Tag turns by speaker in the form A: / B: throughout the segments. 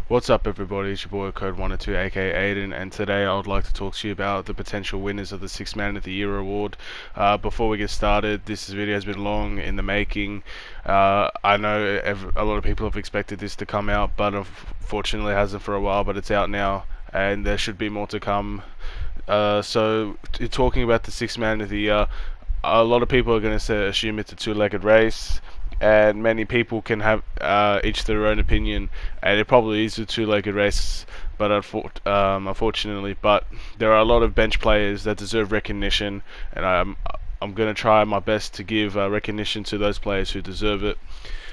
A: What's up, everybody? It's your boy Code102, aka Aiden, and today I would like to talk to you about the potential winners of the 6th-Man of the Year award. Before we get started, this video has been long in the making. I know a lot of people have expected this to come out, but unfortunately it hasn't for a while, but it's out now, and there should be more to come. Talking about the 6th-Man of the Year, a lot of people are going to assume it's a two-legged race, and many people can have each their own opinion, and it probably is a two-legged race, but unfortunately, but there are a lot of bench players that deserve recognition, and I'm going to try my best to give recognition to those players who deserve it.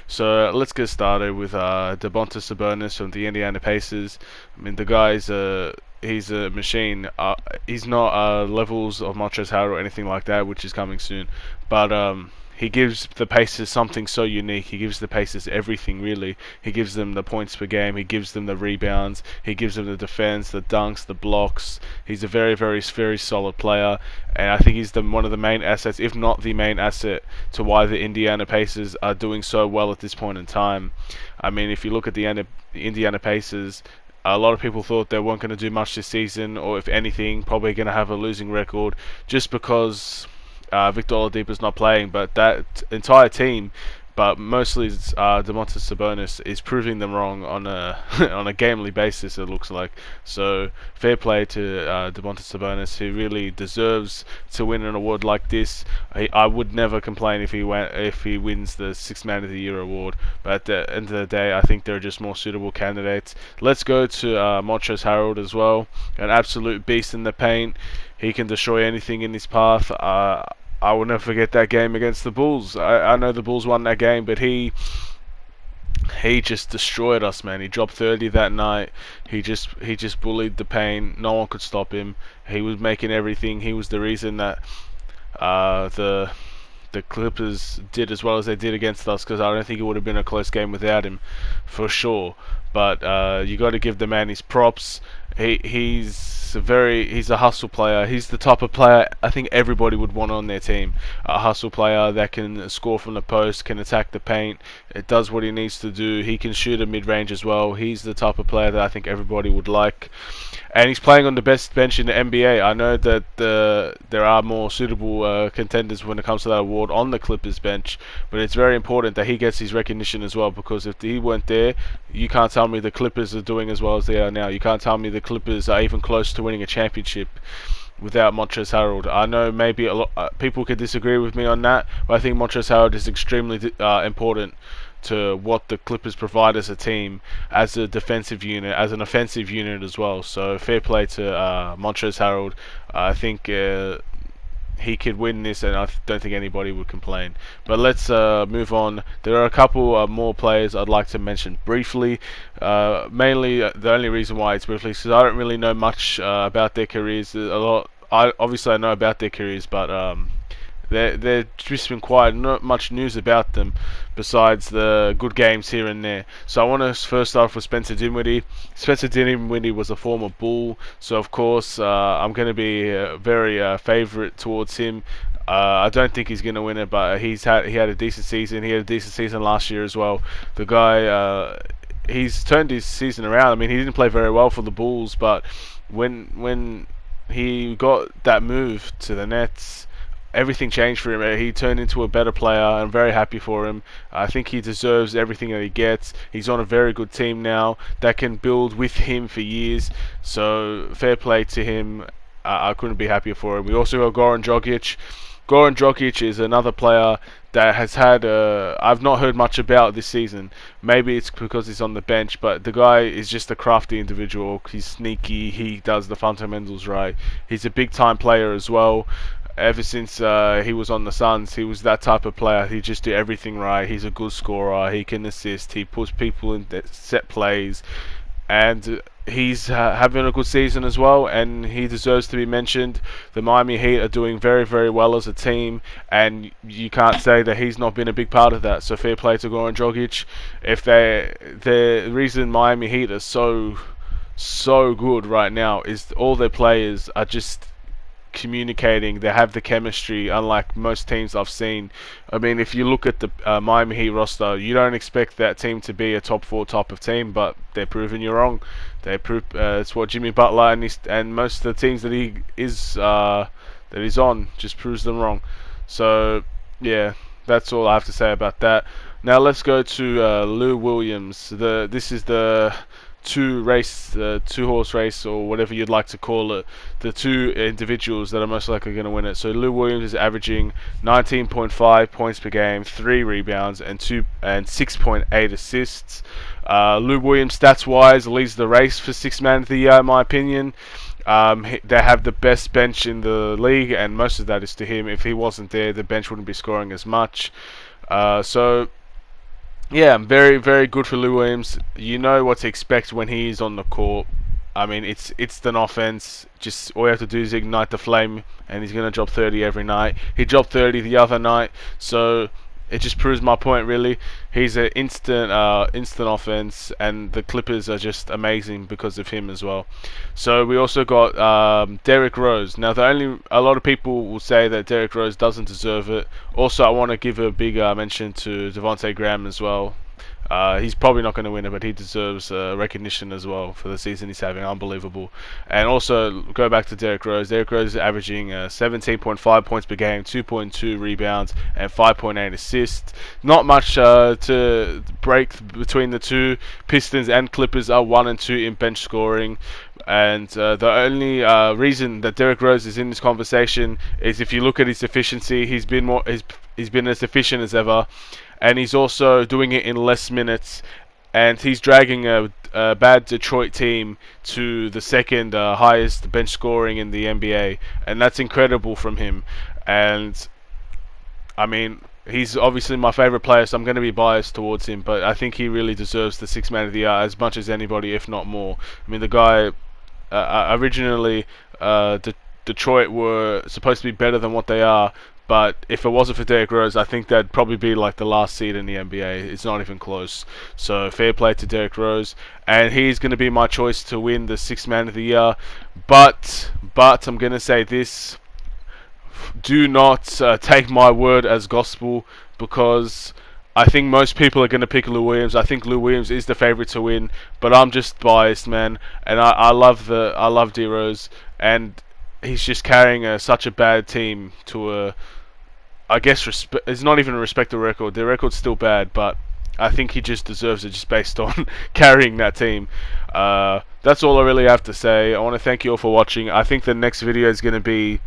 A: So let's get started with Domantas Sabonis from the Indiana Pacers. I mean, the guy's he's a machine. He's not levels of Montrezl Harrell or anything like that, which is coming soon, but he gives the Pacers something so unique. He gives the Pacers everything, really. He gives them the points per game. He gives them the rebounds. He gives them the defense, the dunks, the blocks. He's a very, very, very solid player, and I think he's one of the main assets, if not the main asset, to why the Indiana Pacers are doing so well at this point in time. I mean, if you look at the Indiana Pacers, a lot of people thought they weren't going to do much this season, or if anything, probably going to have a losing record, just because Victor Oladipo's not playing. But that entire team, but mostly Domantas Sabonis, is proving them wrong on a on a gamely basis, it looks like. So fair play to Domantas Sabonis, who really deserves to win an award like this. I would never complain if he wins the 6th-Man of the Year award, but at the end of the day, I think there are just more suitable candidates. Let's go to Montrezl Harrell as well, an absolute beast in the paint. He can destroy anything in his path. I will never forget that game against the Bulls. I know the Bulls won that game, but he just destroyed us, man. He dropped 30 that night. He just bullied the paint. No one could stop him. He was making everything. He was the reason that the Clippers did as well as they did against us, because I don't think it would have been a close game without him, for sure. But you got to give the man his props. He's a hustle player. He's the type of player I think everybody would want on their team. A hustle player that can score from the post, can attack the paint. It does what he needs to do. He can shoot a mid-range as well. He's the type of player that I think everybody would like. And he's playing on the best bench in the NBA. I know that there are more suitable contenders when it comes to that award on the Clippers bench, but it's very important that he gets his recognition as well, because if he weren't there, you can't tell me the Clippers are doing as well as they are now. You can't tell me the Clippers are even close to winning a championship without Montrezl Harrell. I know maybe a lot people could disagree with me on that, but I think Montrezl Harrell is extremely important to what the Clippers provide as a team, as a defensive unit, as an offensive unit as well. So fair play to Montrezl Harrell. I think he could win this, and I don't think anybody would complain. But let's move on. There are a couple more players I'd like to mention briefly. Mainly, the only reason why it's briefly is because I don't really know much about their careers. Obviously I know about their careers, but they've just been quiet. Not much news about them besides the good games here and there. So I want to first start off with Spencer Dinwiddie. Spencer Dinwiddie was a former Bull, so of course I'm going to be very favourite towards him. I don't think he's going to win it, but he had a decent season. He had a decent season last year as well. The guy, he's turned his season around. I mean, he didn't play very well for the Bulls, but when he got that move to the Nets, everything changed for him. He turned into a better player. I'm very happy for him. I think he deserves everything that he gets. He's on a very good team now that can build with him for years. So fair play to him. I couldn't be happier for him. We also got Goran Dragic. Goran Dragic is another player that has had I've not heard much about this season. Maybe it's because he's on the bench, but the guy is just a crafty individual. He's sneaky. He does the fundamentals right. He's a big time player as well. Ever since he was on the Suns, he was that type of player. He just do everything right. He's a good scorer. He can assist. He puts people in set plays, and he's having a good season as well, and he deserves to be mentioned. The Miami Heat are doing very, very well as a team, and you can't say that he's not been a big part of that. So fair play to Goran Dragic. If the reason Miami Heat are so good right now is all their players are just communicating. They have the chemistry, unlike most teams I've seen. I mean, if you look at the Miami Heat roster, you don't expect that team to be a top 4 type of team, but they're proving you wrong. They prove it's what Jimmy Butler and most of the teams that he's on just proves them wrong. So yeah, that's all I have to say about that. Now let's go to Lou Williams. This is the two horse race, or whatever you'd like to call it. The two individuals that are most likely going to win it. So Lou Williams is averaging 19.5 points per game, 3 rebounds, and 6.8 assists. Lou Williams, stats wise, leads the race for 6th-Man of the year, in my opinion. They have the best bench in the league, and most of that is to him. If he wasn't there, the bench wouldn't be scoring as much. So yeah, very, very good for Lou Williams. You know what to expect when he's on the court. I mean, it's an offense. Just all you have to do is ignite the flame, and he's going to drop 30 every night. He dropped 30 the other night, so it just proves my point, really. He's an instant offense, and the Clippers are just amazing because of him as well. So we also got Derrick Rose. Now, a lot of people will say that Derrick Rose doesn't deserve it. Also, I want to give a big mention to Devontae Graham as well. He's probably not going to win it, but he deserves recognition as well for the season he's having. Unbelievable. And also, go back to Derrick Rose. Derrick Rose is averaging 17.5 points per game, 2.2 rebounds, and 5.8 assists. Not much to break between the two. Pistons and Clippers are 1 and 2 in bench scoring. And the only reason that Derrick Rose is in this conversation is if you look at his efficiency. He's been as efficient as ever. And he's also doing it in less minutes, and he's dragging a bad Detroit team to the second highest bench scoring in the NBA, and that's incredible from him. And I mean, he's obviously my favorite player, so I'm going to be biased towards him, but I think he really deserves the 6th-Man of the year as much as anybody, if not more. I mean, the guy originally Detroit were supposed to be better than what they are. But if it wasn't for Derrick Rose, I think that'd probably be like the last seed in the NBA. It's not even close. So fair play to Derrick Rose, and he's going to be my choice to win the 6th-Man of the year. But I'm going to say this: do not take my word as gospel, because I think most people are going to pick Lou Williams. I think Lou Williams is the favorite to win, but I'm just biased, man. And I love D Rose, and he's just carrying such a bad team to I guess it's not even a respectable record. Their record's still bad, but I think he just deserves it just based on carrying that team. That's all I really have to say. I want to thank you all for watching. I think the next video is going to be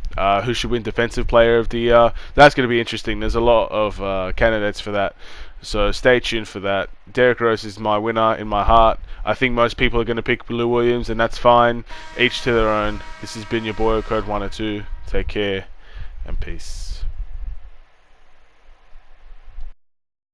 A: who should win Defensive Player of the Year. That's going to be interesting. There's a lot of candidates for that. So stay tuned for that. Derrick Rose is my winner in my heart. I think most people are going to pick Lou Williams, and that's fine. Each to their own. This has been your boy, Code 102. Take care, and peace.